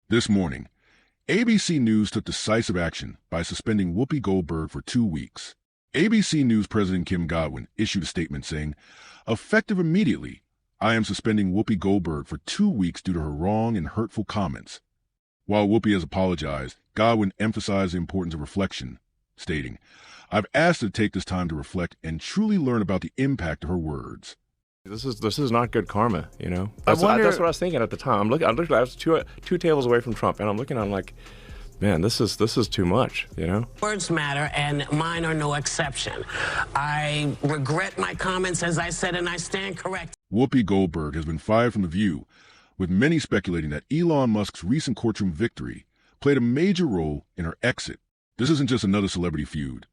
This morning, ABC News took decisive action by suspending Whoopi Goldberg for 2 weeks. ABC News President Kim Godwin issued a statement saying, "Effective immediately, I am suspending Whoopi Goldberg for 2 weeks due to her wrong and hurtful comments." While Whoopi has apologized, Godwin emphasized the importance of reflection, stating, "I've asked her to take this time to reflect and truly learn about the impact of her words." This is not good karma, you know. That's what I was thinking at the time. I was two tables away from Trump, and I'm looking. I'm like, man, this is too much, you know. Words matter, and mine are no exception. I regret my comments, as I said, and I stand corrected. Whoopi Goldberg has been fired from The View, with many speculating that Elon Musk's recent courtroom victory played a major role in her exit. This isn't just another celebrity feud.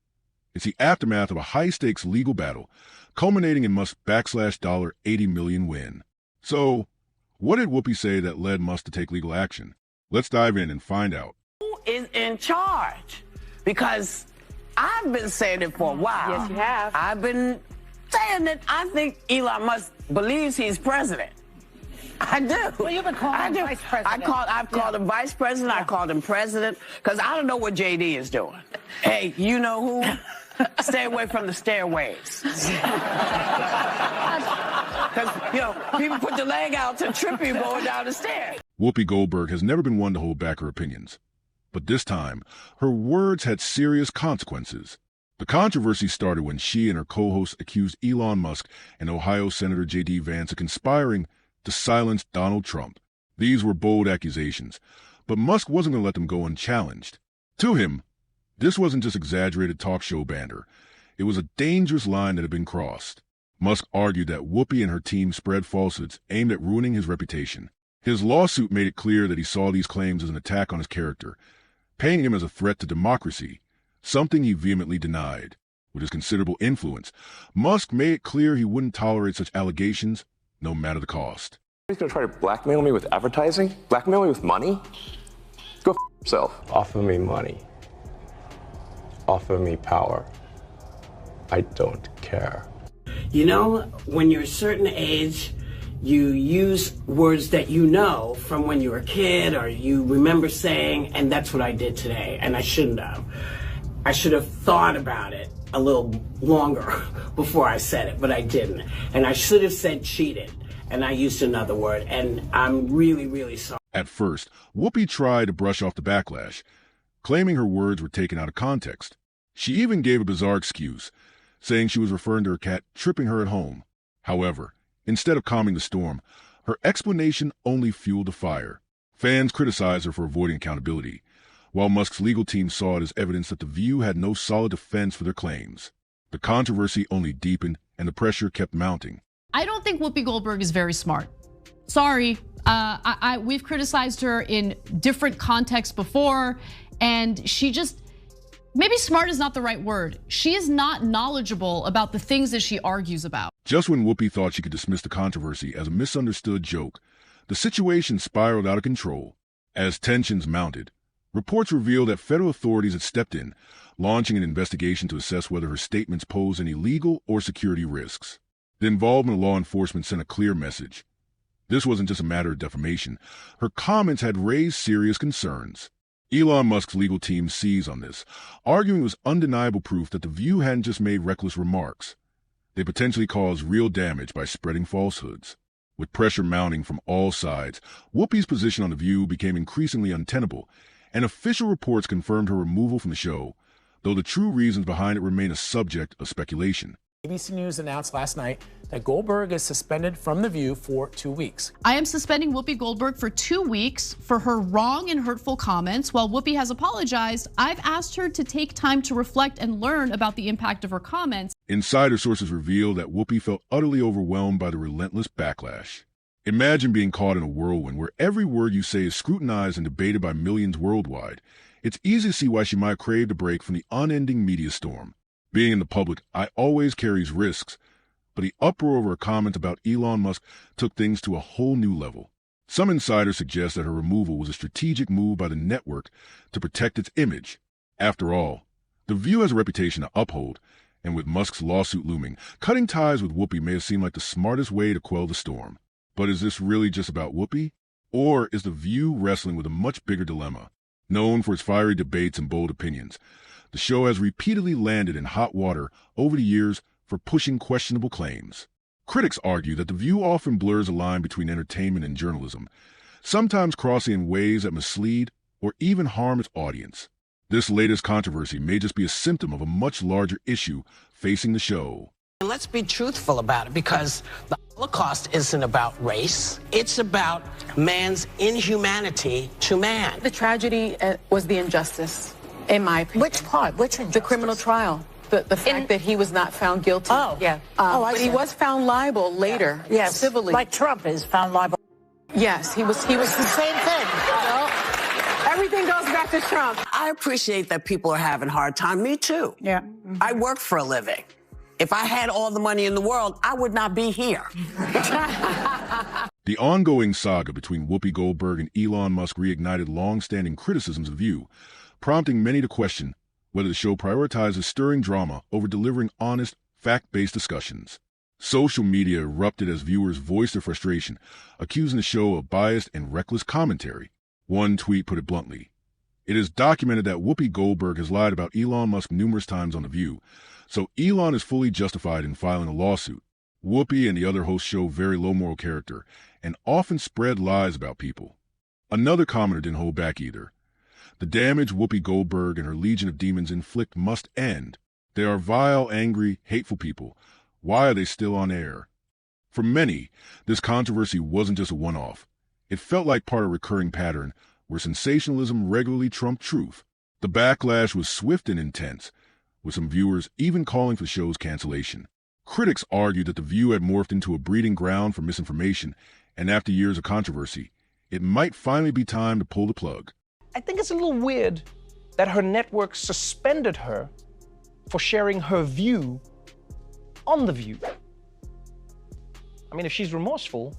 It's the aftermath of a high-stakes legal battle, culminating in Musk's $80 million win. So, what did Whoopi say that led Musk to take legal action? Let's dive in and find out. Who is in charge? Because I've been saying it for a while. Yes, you have. I've been saying that I think Elon Musk believes he's president. I do. Well, you've been calling him vice president. I've called him vice president. I called him president because I don't know what JD is doing. Hey, you know who? Stay away from the stairways. Because, you know, people put the leg out to trip you going down the stairs. Whoopi Goldberg has never been one to hold back her opinions. But this time, her words had serious consequences. The controversy started when she and her co-host accused Elon Musk and Ohio Senator J.D. Vance of conspiring to silence Donald Trump. These were bold accusations, but Musk wasn't going to let them go unchallenged. To him, this wasn't just exaggerated talk show banter. It was a dangerous line that had been crossed. Musk argued that Whoopi and her team spread falsehoods aimed at ruining his reputation. His lawsuit made it clear that he saw these claims as an attack on his character, painting him as a threat to democracy, something he vehemently denied. With his considerable influence, Musk made it clear he wouldn't tolerate such allegations, no matter the cost. He's going to try to blackmail me with advertising? Blackmail me with money? Go f yourself. Offer me money. Offer me power. I don't care. You know, when you're a certain age, you use words that you know from when you were a kid or you remember saying, and that's what I did today, and I shouldn't have. I should have thought about it a little longer before I said it, but I didn't. And I should have said cheated, and I used another word, and I'm really, really sorry. At first, Whoopi tried to brush off the backlash, claiming her words were taken out of context. She even gave a bizarre excuse, saying she was referring to her cat tripping her at home. However, instead of calming the storm, her explanation only fueled the fire. Fans criticized her for avoiding accountability, while Musk's legal team saw it as evidence that The View had no solid defense for their claims. The controversy only deepened, and the pressure kept mounting. I don't think Whoopi Goldberg is very smart. Sorry, we've criticized her in different contexts before, and she just, maybe smart is not the right word. She is not knowledgeable about the things that she argues about. Just when Whoopi thought she could dismiss the controversy as a misunderstood joke, the situation spiraled out of control. As tensions mounted, reports revealed that federal authorities had stepped in, launching an investigation to assess whether her statements pose any legal or security risks. The involvement of law enforcement sent a clear message. This wasn't just a matter of defamation. Her comments had raised serious concerns. Elon Musk's legal team seized on this, arguing it was undeniable proof that The View hadn't just made reckless remarks. They potentially caused real damage by spreading falsehoods. With pressure mounting from all sides, Whoopi's position on The View became increasingly untenable, and official reports confirmed her removal from the show, though the true reasons behind it remain a subject of speculation. ABC News announced last night that Goldberg is suspended from The View for 2 weeks. I am suspending Whoopi Goldberg for 2 weeks for her wrong and hurtful comments. While Whoopi has apologized, I've asked her to take time to reflect and learn about the impact of her comments. Insider sources reveal that Whoopi felt utterly overwhelmed by the relentless backlash. Imagine being caught in a whirlwind where every word you say is scrutinized and debated by millions worldwide. It's easy to see why she might have craved a break from the unending media storm. Being in the public eye always carries risks, but the uproar over a comment about Elon Musk took things to a whole new level. Some insiders suggest that her removal was a strategic move by the network to protect its image. After all, The View has a reputation to uphold, and with Musk's lawsuit looming, cutting ties with Whoopi may have seemed like the smartest way to quell the storm. But is this really just about Whoopi? Or is The View wrestling with a much bigger dilemma? Known for its fiery debates and bold opinions, the show has repeatedly landed in hot water over the years for pushing questionable claims. Critics argue that The View often blurs a line between entertainment and journalism, sometimes crossing in ways that mislead or even harm its audience. This latest controversy may just be a symptom of a much larger issue facing the show. And let's be truthful about it, because the Holocaust isn't about race. It's about man's inhumanity to man. The tragedy was the injustice, in my opinion. Which part? Which injustice? The criminal trial. The fact that he was not found guilty. Oh. Yeah. I but see. he was found liable later, Yes. civilly. Like Trump is found liable. Yes, he was It's the same thing. Well, everything goes back to Trump. I appreciate that people are having a hard time. Me too. Yeah. I work for a living. If I had all the money in the world, I would not be here. The ongoing saga between Whoopi Goldberg and Elon Musk reignited long-standing criticisms of View, prompting many to question whether the show prioritizes stirring drama over delivering honest, fact-based discussions. Social media erupted as viewers voiced their frustration, accusing the show of biased and reckless commentary. One tweet put it bluntly: "It is documented that Whoopi Goldberg has lied about Elon Musk numerous times on The View, so Elon is fully justified in filing a lawsuit. Whoopi and the other hosts show very low moral character and often spread lies about people." Another commenter didn't hold back either: "The damage Whoopi Goldberg and her legion of demons inflict must end. They are vile, angry, hateful people. Why are they still on air?" For many, this controversy wasn't just a one-off. It felt like part of a recurring pattern where sensationalism regularly trumped truth. The backlash was swift and intense, with some viewers even calling for the show's cancellation. Critics argued that The View had morphed into a breeding ground for misinformation, and after years of controversy, it might finally be time to pull the plug. I think it's a little weird that her network suspended her for sharing her view on The View. I mean, if she's remorseful,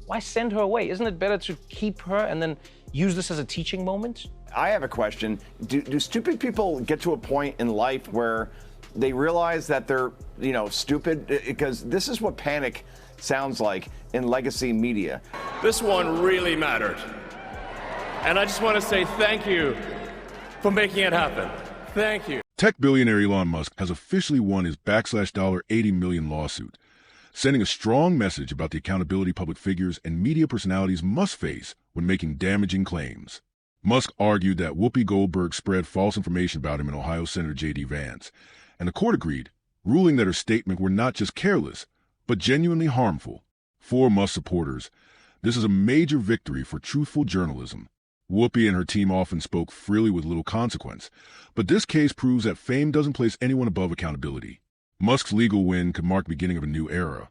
why send her away? Isn't it better to keep her and then use this as a teaching moment? I have a question. Do stupid people get to a point in life where they realize that they're, stupid? Because this is what panic sounds like in legacy media. This one really mattered. And I just want to say thank you for making it happen. Thank you. Tech billionaire Elon Musk has officially won his $80 million lawsuit, sending a strong message about the accountability public figures and media personalities must face when making damaging claims. Musk argued that Whoopi Goldberg spread false information about him and Ohio Senator J.D. Vance, and the court agreed, ruling that her statements were not just careless, but genuinely harmful. For Musk supporters, this is a major victory for truthful journalism. Whoopi and her team often spoke freely with little consequence, but this case proves that fame doesn't place anyone above accountability. Musk's legal win could mark the beginning of a new era,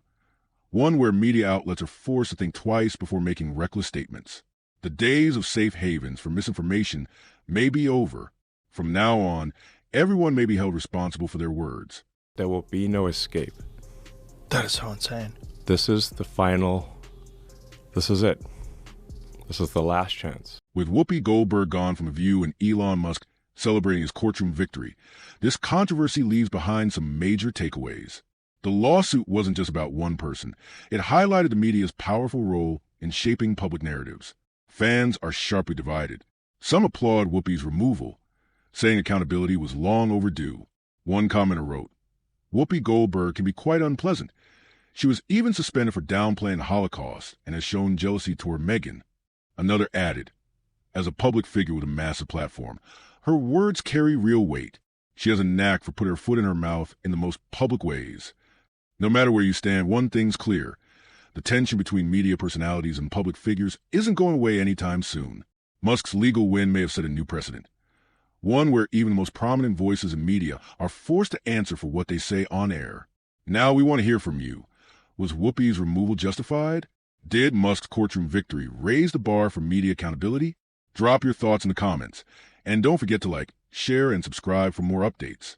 one where media outlets are forced to think twice before making reckless statements. The days of safe havens for misinformation may be over. From now on, everyone may be held responsible for their words. There will be no escape. That is so insane. This is the final. This is it. This is the last chance. With Whoopi Goldberg gone from The View and Elon Musk celebrating his courtroom victory, this controversy leaves behind some major takeaways. The lawsuit wasn't just about one person. It highlighted the media's powerful role in shaping public narratives. Fans are sharply divided. Some applaud Whoopi's removal, saying accountability was long overdue. One commenter wrote, "Whoopi Goldberg can be quite unpleasant. She was even suspended for downplaying the Holocaust and has shown jealousy toward Meghan." Another added, "As a public figure with a massive platform, her words carry real weight. She has a knack for putting her foot in her mouth in the most public ways." No matter where you stand, one thing's clear. The tension between media personalities and public figures isn't going away anytime soon. Musk's legal win may have set a new precedent, one where even the most prominent voices in media are forced to answer for what they say on air. Now we want to hear from you. Was Whoopi's removal justified? Did Musk's courtroom victory raise the bar for media accountability? Drop your thoughts in the comments. And don't forget to like, share, and subscribe for more updates.